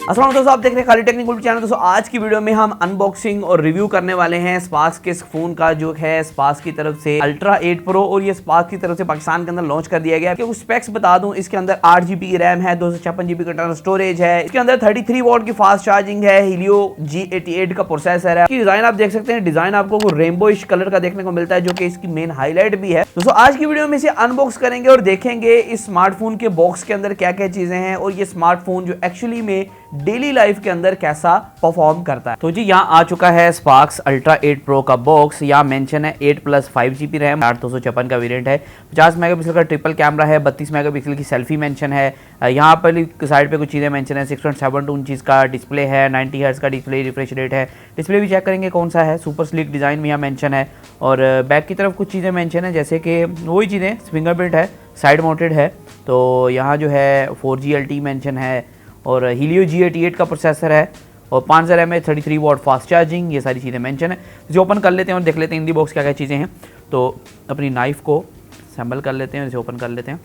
अस्सलाम वालेकुम दोस्तों, आप देख रहे हैं खालिद टेक्निकल चैनल। दोस्तों आज की वीडियो में हम अनबॉक्सिंग और रिव्यू करने वाले हैं स्पार्क्स के फोन का, जो है स्पार्क्स की तरफ से अल्ट्रा 8 प्रो, और ये स्पार्क्स की तरफ से पाकिस्तान के अंदर लॉन्च कर दिया गया है। कुछ स्पेक्स बता दूं, इसके अंदर 8 GB की रैम है, 256 GB का इंटरनल स्टोरेज है, इसके अंदर 33 वॉट की फास्ट चार्जिंग है, हीलियो G88 का प्रोसेसर है। इसकी डिजाइन आप देख सकते हैं, डिजाइन आपको रेनबोइश कलर का देखने को मिलता है, जो कि इसकी मेन हाईलाइट भी है। दोस्तों आज की वीडियो में इसे अनबॉक्स करेंगे और देखेंगे इस स्मार्टफोन के बॉक्स के अंदर क्या क्या चीजें हैं, और ये स्मार्टफोन जो एक्चुअली में डेली लाइफ के अंदर कैसा परफॉर्म करता है। तो जी यहाँ आ चुका है स्पार्क्स अल्ट्रा 8 प्रो का बॉक्स। यहाँ मेंशन है 8+ 5GB रैम, 8/256 का वेरिएंट है, 50 मेगापिक्सल का ट्रिपल कैमरा है, 32 मेगापिक्सल की सेल्फी मेंशन है। यहाँ पर साइड पे कुछ चीज़ें मेंशन है, 6.72 इंच का डिस्प्ले है, 90 हर्ट्ज का डिस्प्ले रिफ्रेश रेट है। डिस्प्ले भी चेक करेंगे कौन सा है, सुपर स्लिक डिज़ाइन भी यहाँ मेंशन है। और बैक की तरफ कुछ चीज़ें मेंशन है, जैसे कि वही चीज़ें, फिंगरप्रिंट है, साइड माउंटेड है। तो यहाँ जो है 4G LTE मेंशन है, और हीलियो G88 का प्रोसेसर है, और 5000 mAh 33 वॉट फास्ट चार्जिंग, ये सारी चीज़ें मेंशन है। इसे ओपन कर लेते हैं और देख लेते हैं इन दी बॉक्स क्या क्या चीज़ें हैं। तो अपनी नाइफ को असेंबल कर लेते हैं और इसे ओपन कर लेते हैं।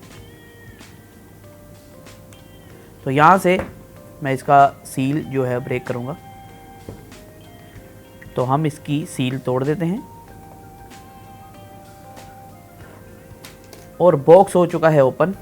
तो यहाँ से मैं इसका सील जो है ब्रेक करूँगा, तो हम इसकी सील तोड़ देते हैं और बॉक्स हो चुका है ओपन।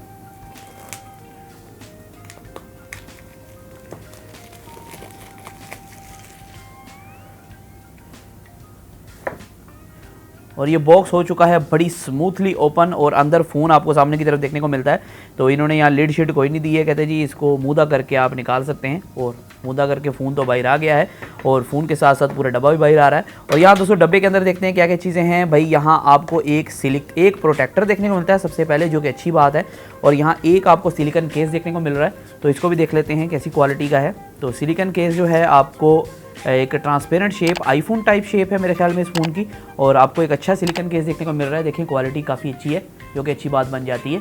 और ये बॉक्स हो चुका है बड़ी स्मूथली ओपन, और अंदर फ़ोन आपको सामने की तरफ देखने को मिलता है। तो इन्होंने यहाँ लिड शीट कोई नहीं दी है, कहते जी इसको मूदा करके आप निकाल सकते हैं, और मूदा करके फ़ोन तो बाहर आ गया है, और फ़ोन के साथ साथ पूरा डब्बा भी बाहर आ रहा है। और यहाँ दोस्तों डब्बे के अंदर देखते हैं क्या क्या चीज़ें हैं। भाई यहाँ आपको एक प्रोटेक्टर देखने को मिलता है सबसे पहले, जो कि अच्छी बात है। और यहाँ एक आपको सिलिकॉन केस देखने को मिल रहा है, तो इसको भी देख लेते हैं कैसी क्वालिटी का है। तो सिलिकॉन केस जो है आपको एक transparent shape, iPhone type shape है मेरे ख्याल में इस फ़ोन की, और आपको एक अच्छा सिलिकॉन केस देखने को मिल रहा है। देखिए क्वालिटी काफ़ी अच्छी है, जो कि अच्छी बात बन जाती है।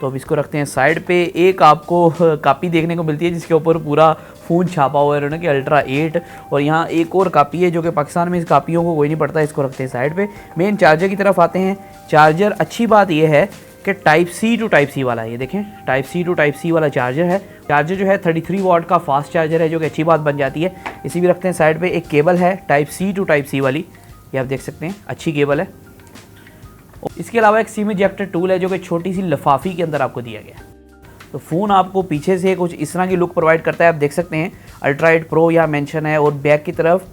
तो अब इसको रखते हैं साइड पे। एक आपको कापी देखने को मिलती है जिसके ऊपर पूरा फ़ोन छापा हुआ है उन्होंने कि अल्ट्रा 8, और यहाँ एक और कापी है जो कि पाकिस्तान में इस कापियों को कोई नहीं पढ़ता। इसको रखते हैं साइड पे। मेन चार्जर की तरफ आते हैं। चार्जर अच्छी बात यह है कि type C to type C वाला है, ये देखें type C to type C वाला चार्जर है। चार्जर जो है 33 वॉट का फास्ट चार्जर है, जो कि अच्छी बात बन जाती है। इसी भी रखते हैं साइड पे। एक केबल है type C to type C वाली, ये आप देख सकते हैं, अच्छी केबल है। इसके अलावा एक सिम इजेक्टर टूल है, जो कि छोटी सी लिफाफी के अंदर आपको दिया गया है। तो फ़ोन आपको पीछे से कुछ इस तरह की लुक प्रोवाइड करता है, आप देख सकते हैं। अल्ट्रा 8 प्रो यहाँ मेंशन है, और बैक की तरफ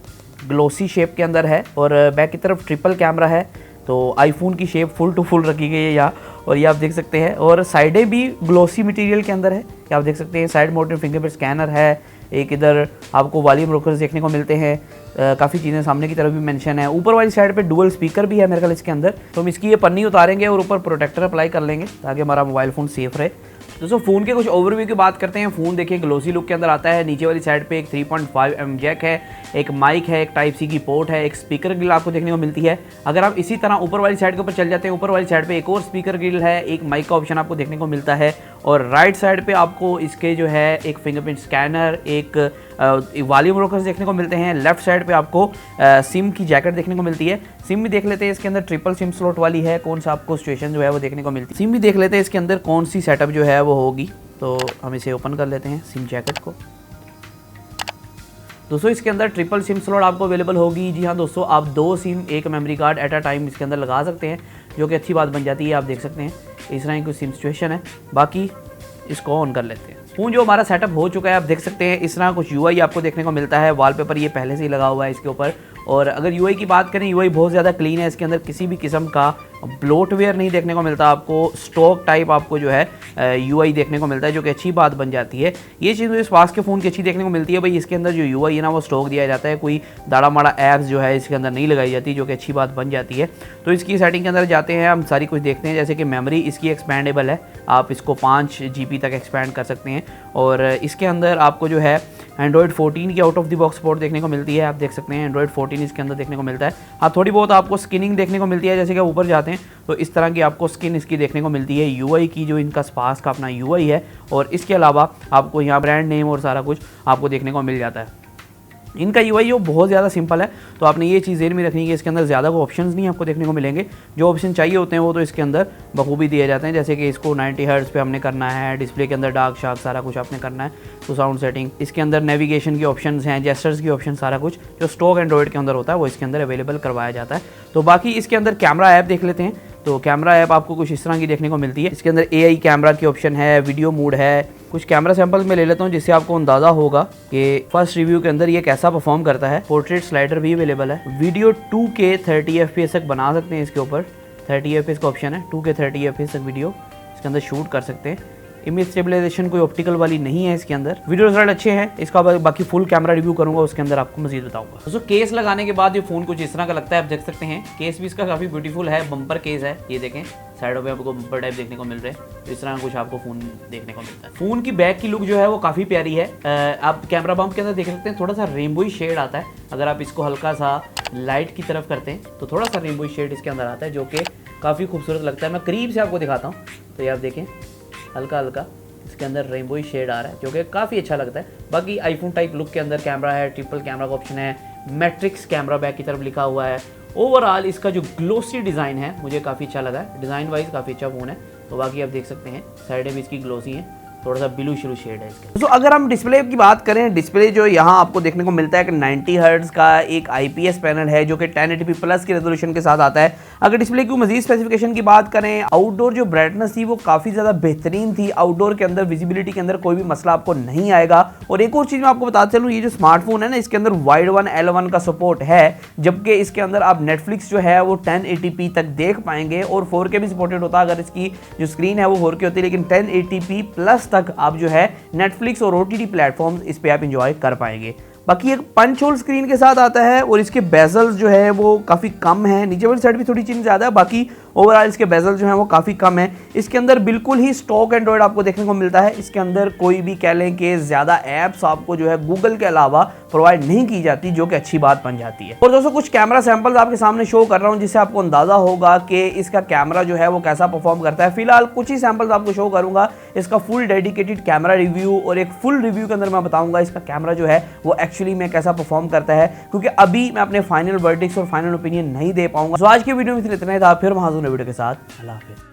ग्लोसी शेप के अंदर है, और बैक की तरफ ट्रिपल कैमरा है। तो आईफोन की शेप फुल टू फुल रखी गई है यहाँ, और ये आप देख सकते हैं। और साइडें भी ग्लोसी मटेरियल के अंदर है, ये आप देख सकते हैं। साइड माउंटेड फिंगरप्रिंट स्कैनर है, एक इधर आपको वॉल्यूम रोकर्स देखने को मिलते हैं। काफ़ी चीज़ें सामने की तरफ भी मेंशन है। ऊपर वाली साइड पे डुअल स्पीकर भी है मेरे ख्याल इसके अंदर। तो हम इसकी ये पन्नी उतारेंगे और ऊपर प्रोटेक्टर अप्लाई कर लेंगे, ताकि हमारा मोबाइल फ़ोन सेफ रहे। दोस्तों फ़ोन के कुछ ओवरव्यू की बात करते हैं। फ़ोन देखिए ग्लोसी लुक के अंदर आता है। नीचे वाली साइड पे एक 3.5mm जैक है, एक माइक है, एक टाइप सी की पोर्ट है, एक स्पीकर ग्रिल आपको देखने को मिलती है। अगर आप इसी तरह ऊपर वाली साइड के ऊपर चल जाते हैं, ऊपर वाली साइड पे एक और स्पीकर ग्रिल है, एक माइक का ऑप्शन आपको देखने को मिलता है। और राइट साइड पे आपको इसके जो है एक फिंगरप्रिंट स्कैनर, एक वॉल्यूम रोकर्स देखने को मिलते हैं। लेफ्ट साइड पे आपको सिम की जैकेट देखने को मिलती है। सिम भी देख लेते हैं इसके अंदर ट्रिपल सिम स्लॉट वाली है, कौन सा आपको सिचुएशन जो है वो देखने को मिलती है। सिम भी देख लेते हैं इसके अंदर कौन सी सेटअप जो है वो होगी। तो हम इसे ओपन कर लेते हैं सिम जैकेट को। दोस्तों इसके अंदर ट्रिपल सिम स्लॉट आपको अवेलेबल होगी। जी हाँ दोस्तों, आप 2 सिम एक memory card at a time इसके अंदर लगा सकते हैं, जो कि अच्छी बात बन जाती है। आप देख सकते हैं इस तरह की कुछ सिम सिचुएशन है। बाकी इसको ऑन कर लेते हैं। फ़ोन जो हमारा सेटअप हो चुका है, आप देख सकते हैं इस तरह कुछ UI आपको देखने को मिलता है। वॉलपेपर ये पहले से ही लगा हुआ है इसके ऊपर। और अगर UI की बात करें, UI बहुत ज़्यादा क्लीन है। इसके अंदर किसी भी किस्म का ब्लोटवेयर नहीं देखने को मिलता आपको। स्टॉक टाइप आपको जो है UI देखने को मिलता है, जो कि अच्छी बात बन जाती है। ये चीज़ मुझे स्पार्क्स के फ़ोन की अच्छी देखने को मिलती है। भाई इसके अंदर जो UI है ना, वो स्टॉक दिया जाता है, कोई दाड़ा माड़ा ऐप्स जो है इसके अंदर नहीं लगाई जाती, जो कि अच्छी बात बन जाती है। तो इसकी सेटिंग के अंदर जाते हैं, हम सारी कुछ देखते हैं। जैसे कि मेमोरी इसकी एक्सपेंडेबल है, आप इसको 5 GB तक एक्सपेंड कर सकते हैं। और इसके अंदर आपको जो है एंड्रॉयड 14 की out of the box support देखने को मिलती है। आप देख सकते हैं एंड्रॉयड 14 इसके अंदर देखने को मिलता है। हाँ थोड़ी बहुत आपको स्किनिंग देखने को मिलती है, जैसे कि ऊपर जाते हैं तो इस तरह की आपको स्किन इसकी देखने को मिलती है। UI की जो इनका स्पार्क्स का अपना UI है, और इसके अलावा आपको यहाँ ब्रांड नेम और सारा कुछ आपको देखने को मिल जाता है। इनका यूआई वो बहुत ज़्यादा सिंपल है, तो आपने ये चीज़ ध्यान में रखनी है कि इसके अंदर ज़्यादा को ऑप्शंस नहीं आपको देखने को मिलेंगे। जो ऑप्शन चाहिए होते हैं वो तो इसके अंदर बखूबी दिए जाते हैं, जैसे कि इसको 90 हर्ट्ज़ पे हमने करना है, डिस्प्ले के अंदर डार्क शार्क सारा कुछ आपने करना है, तो साउंड सेटिंग, इसके अंदर नेविगेशन के ऑप्शंस हैं, जेस्चर्स की ऑप्शन, सारा कुछ जो स्टॉक एंड्रॉइड के अंदर होता है वो इसके अंदर अवेलेबल करवाया जाता है। तो बाकी इसके अंदर कैमरा ऐप देख लेते हैं। तो कैमरा ऐप आपको कुछ इस तरह की देखने को मिलती है। इसके अंदर AI कैमरा की ऑप्शन है, वीडियो मोड है, कुछ कैमरा सैंपल में ले लेता हूँ जिससे आपको अंदाज़ा होगा कि फर्स्ट रिव्यू के अंदर ये कैसा परफॉर्म करता है। पोर्ट्रेट स्लाइडर भी अवेलेबल है, वीडियो 2K 30 FPS तक बना सकते हैं, इसके ऊपर 30 FPS का ऑप्शन है, 2K 30 FPS तक वीडियो इसके अंदर शूट कर सकते हैं। इमेज स्टेबलाइजेशन कोई ऑप्टिकल वाली नहीं है इसके अंदर, वीडियो रिजल्ट अच्छे हैं। इसका बाकी फुल कैमरा रिव्यू करूंगा उसके अंदर आपको मजीद बताऊंगा। दोस्तों केस लगाने के बाद ये फोन कुछ इस तरह का लगता है, आप देख सकते हैं। केस भी इसका काफी ब्यूटीफुल है, बम्पर केस है, ये देखें साइडों पे आपको बम्पर टाइप देखने को मिल रहे हैं। इस तरह कुछ आपको फोन देखने को मिलता है। फोन की बैक की लुक जो है वो काफी प्यारी है। आप कैमरा बम्प के अंदर देख सकते हैं, थोड़ा सा रेनबोई शेड आता है। अगर आप इसको हल्का सा लाइट की तरफ करते हैं तो थोड़ा सा रेनबोई शेड इसके अंदर आता है, जो कि काफी खूबसूरत लगता है। मैं करीब से आपको दिखाता हूँ, तो ये आप देखें हल्का हल्का इसके अंदर रेनबोई शेड आ रहा है, जो कि काफ़ी अच्छा लगता है। बाकी आईफोन टाइप लुक के अंदर कैमरा है, ट्रिपल कैमरा का ऑप्शन है, मैट्रिक्स कैमरा बैक की तरफ लिखा हुआ है। ओवरऑल इसका जो ग्लोसी डिज़ाइन है मुझे काफ़ी अच्छा लगा है, डिज़ाइन वाइज काफ़ी अच्छा फ़ोन है। तो बाकी आप देख सकते हैं साइडें भी इसकी ग्लोसी हैं, थोड़ा सा ब्लू शुरू शेड है इसका। तो अगर हम डिस्प्ले की बात करें, डिस्प्ले जो यहाँ आपको देखने को मिलता है कि 90 हर्ट्ज का एक IPS पैनल है जो कि 1080p प्लस की रेजोल्यूशन के साथ आता है। अगर डिस्प्ले की मजीद स्पेसिफिकेशन की बात करें, आउटडोर जो ब्राइटनेस थी वो काफ़ी ज़्यादा बेहतरीन थी। आउटडोर के अंदर विजिबिलिटी के अंदर कोई भी मसला आपको नहीं आएगा। और एक और चीज़ मैं आपको बताते चलूँ, ये जो स्मार्टफोन है ना, इसके अंदर वाइड वन L1 का सपोर्ट है, जबकि इसके अंदर आप नेटफ्लिक्स जो है वो 1080p तक देख पाएंगे और 4K भी सपोर्टेड होता है। अगर इसकी जो स्क्रीन है वो 4K होती है, लेकिन 1080p प्लस तक आप जो है नेटफ्लिक्स और OTT प्लेटफॉर्म्स इस पे आप एंजॉय कर पाएंगे। बाकी एक पंच होल स्क्रीन के साथ आता है और इसके बेजल्स जो है वो काफ़ी कम है, नीचे वाली साइड भी थोड़ी चीज़ ज़्यादा है, बाकी ओवरऑल इसके बेजल जो है वो काफ़ी कम है। इसके अंदर बिल्कुल ही स्टॉक एंड्रॉइड आपको देखने को मिलता है। इसके अंदर कोई भी कह लें कि ज़्यादा ऐप्स आपको जो है गूगल के अलावा प्रोवाइड नहीं की जाती, जो कि अच्छी बात बन जाती है। और दोस्तों कुछ कैमरा सैंपल्स आपके सामने शो कर रहा हूँ जिससे आपको अंदाज़ा होगा कि इसका कैमरा जो है वो कैसा परफॉर्म करता है। फिलहाल कुछ ही सैंपल्स आपको शो करूँगा, इसका फुल डेडिकेटेड कैमरा रिव्यू और एक फुल रिव्यू के अंदर मैं बताऊँगा इसका कैमरा जो है वो एक्चुअली में कैसा परफॉर्म करता है, क्योंकि अभी मैं अपने फाइनल वर्डिक्स और फाइनल ओपिनियन नहीं दे पाऊंगा। तो आज के वीडियो में इतना ही था, फिर हाजिर हूं वीडियो के साथ। अल्लाह हाफिज़।